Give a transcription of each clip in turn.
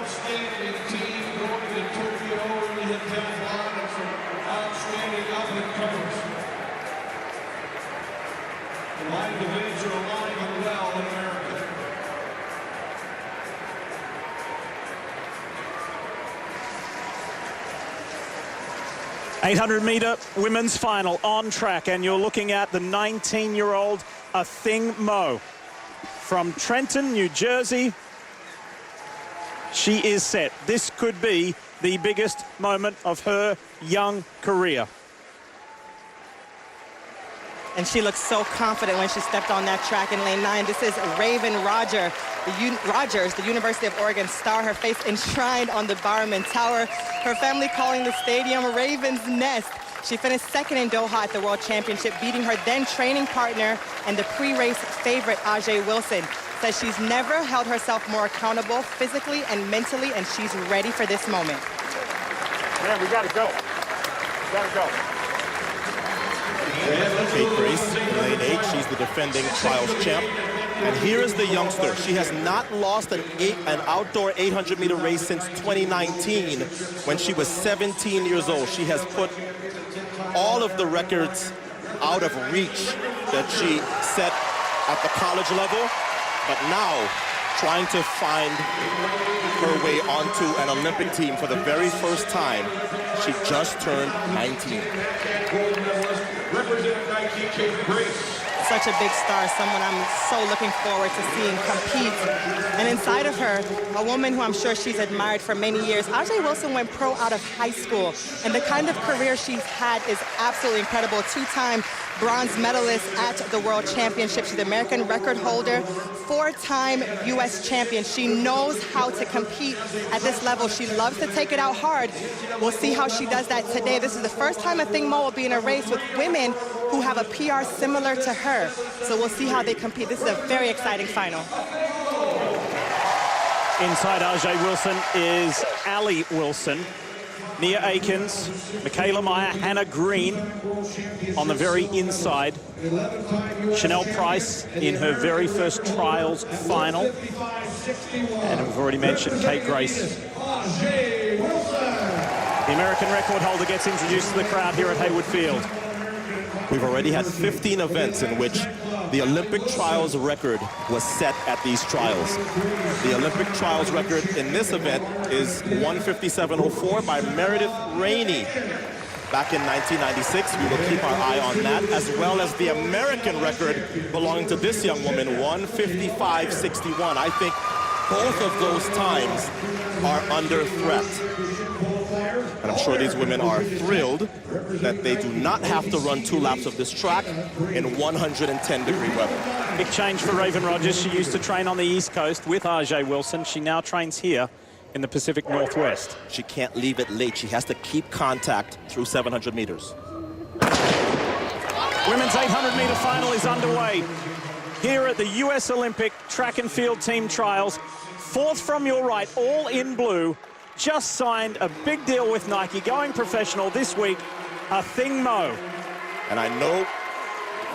outstanding team going to Tokyo in the decathlon and some outstanding up-and-comers. The line divisions are alive and well in America. $800-meter women's final on track, and you're looking at the 19-year-old Athing Mu from Trenton, New Jersey. She is set. This could be the biggest moment of her young career. And she looked so confident when she stepped on that track in lane 9. This is Raevyn Rogers, the University of Oregon star, her face enshrined on the Barman Tower. Her family calling the stadium Raven's Nest. She finished second in Doha at the World Championship, beating her then training partner and the pre-race favorite, Ajee Wilson. Says she's never held herself more accountable physically and mentally, and she's ready for this moment. Man, we gotta go. We gotta go. Kate Grace, in lane 8, she's the defending trials champ. And here is the youngster. She has not lost an outdoor 800-meter race since 2019 when she was 17 years old. She has put all of the records out of reach that she set at the college level, but now trying to find her way onto an Olympic team for the very first time. She just turned 19. Such a big star, someone I'm so looking forward to seeing compete. And inside of her, a woman who I'm sure she's admired for many years. Ajee Wilson went pro out of high school, and the kind of career she's had is absolutely incredible. Two-time bronze medalist at the World Championship. She's the American record holder, four-time U.S. champion. She knows how to compete at this level. She loves to take it out hard. We'll see how she does that today. This is the first time Athing Mu will be in a race with women who have a PR similar to her. So we'll see how they compete. This is a very exciting final. Inside Ajee Wilson is Allie Wilson, Nia Akins, Michaela Meyer, Hanna Green on the very inside. Chanelle Price in her very first trials final. And we've already mentioned Kate Grace. The American record holder gets introduced to the crowd here at Hayward Field. We've already had 15 events in which the Olympic trials record was set at these trials. The Olympic trials record in this event is 1:57.04 by Meredith Rainey back in 1996. We will keep our eye on that, as well as the American record belonging to this young woman, 1:55.61. I think both of those times are under threat. And I'm sure these women are thrilled that they do not have to run 2 laps of this track in 110-degree weather. Big change for Raevyn Rogers. She used to train on the East Coast with Ajee Wilson. She now trains here in the Pacific Northwest. She can't leave it late. She has to keep contact through 700 meters. Women's 800-meter final is underway here at the U.S. Olympic Track and Field Team Trials. Fourth from your right, all in blue. Just signed a big deal with Nike, going professional this week, Athing Mu. And I know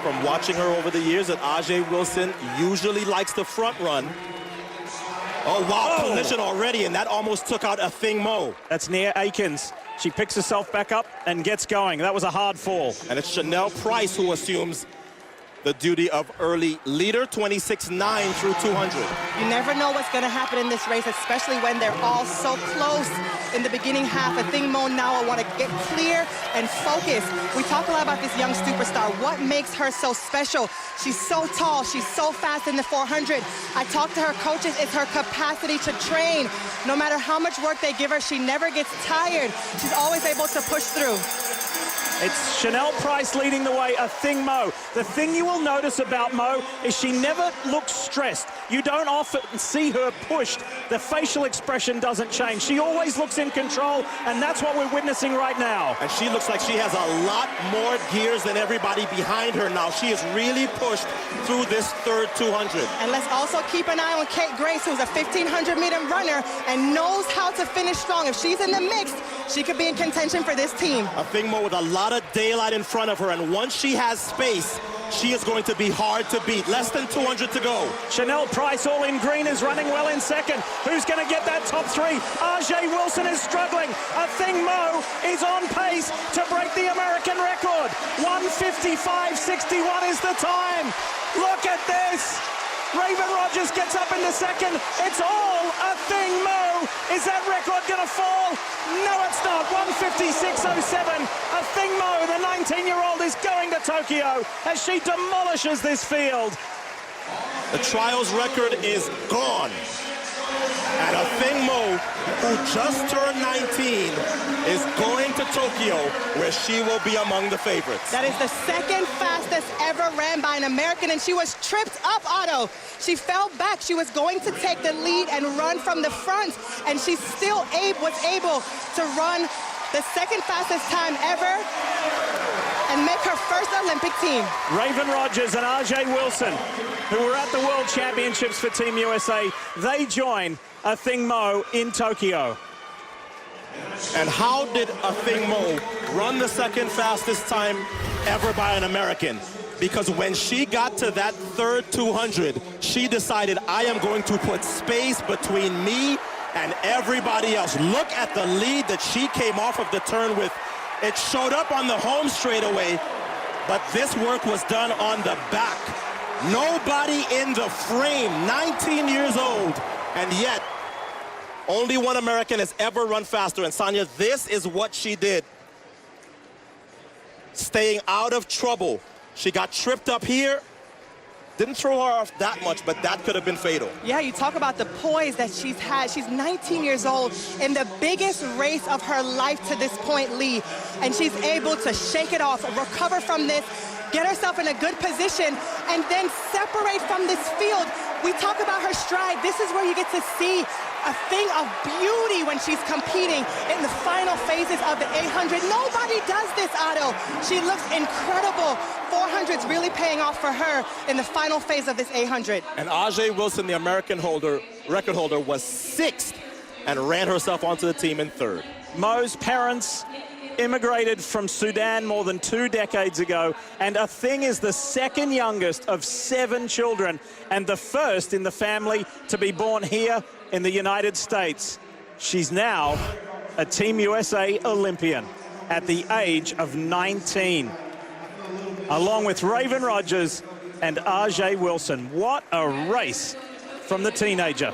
from watching her over the years that Ajee Wilson usually likes the front run. Oh, wow, collision already, and that almost took out Athing Mu. That's Nia Akins. She picks herself back up and gets going. That was a hard fall. And it's Chanelle Price who assumes the duty of early leader, 26.9 through 200. You never know what's going to happen in this race, especially when they're all so close in the beginning half. Athing Mu now will want to get clear and focused. We talk a lot about this young superstar. What makes her so special? She's so tall. She's so fast in the 400. I talked to her coaches. It's her capacity to train. No matter how much work they give her, she never gets tired. She's always able to push through. It's Chanelle Price leading the way, Athing Mu. The thing you will notice about Mu is she never looks stressed. You don't often see her pushed. The facial expression doesn't change. She always looks in control, and that's what we're witnessing right now. And she looks like she has a lot more gears than everybody behind her now. She is really pushed through this third 200. And let's also keep an eye on Kate Grace, who's a 1,500-meter runner and knows how to finish strong. If she's in the mix, she could be in contention for this team. Athing Mu with a lot of daylight in front of her, and once she has space, she is going to be hard to beat. Less than 200 to go. Chanelle Price, all in green, is running well in second. Who's going to get that top three? Ajee Wilson is struggling. Athing Mu is on pace to break the American record. 1:55.61 is the time. Look at this. Raevyn Rogers gets up into second. It's all Athing Mu. Is that record going to fall? No, it's not. 1:56.07. Athing Mu, the 19-year-old, is going to Tokyo as she demolishes this field. The trials record is gone. And Athing Mu, who just turned 19, is going to Tokyo, where she will be among the favorites. That is the second fastest ever ran by an American, and she was tripped up, Otto. She fell back. She was going to take the lead and run from the front, and she still was able to run the second fastest time ever and make her first Olympic team. Raevyn Rogers and Ajee Wilson, who were at the World Championships for Team USA, they join Athing Mu in Tokyo. And how did Athing Mu run the second fastest time ever by an American? Because when she got to that third 200, she decided, I am going to put space between me and everybody else. Look at the lead that she came off of the turn with. It showed up on the home straightaway, but this work was done on the back. Nobody in the frame, 19 years old, and yet only one American has ever run faster. And Sonia, this is what she did. Staying out of trouble. She got tripped up here. Didn't throw her off that much, but that could have been fatal. Yeah, you talk about the poise that she's had. She's 19 years old in the biggest race of her life to this point, Lee. And she's able to shake it off, recover from this, get herself in a good position, and then separate from this field. We talk about her stride. This is where you get to see a thing of beauty when she's competing in the final phases of the 800. Nobody does this, Otto. She looks incredible. 400's really paying off for her in the final phase of this 800. And Ajee Wilson, the American record holder, was 6th and ran herself onto the team in 3rd. Mu's parents immigrated from Sudan more than 2 decades ago, and Athing is the second youngest of 7 children and the first in the family to be born here in the United States. She's now a Team USA Olympian at the age of 19, along with Raevyn Rogers and Ajee Wilson. What a race from the teenager.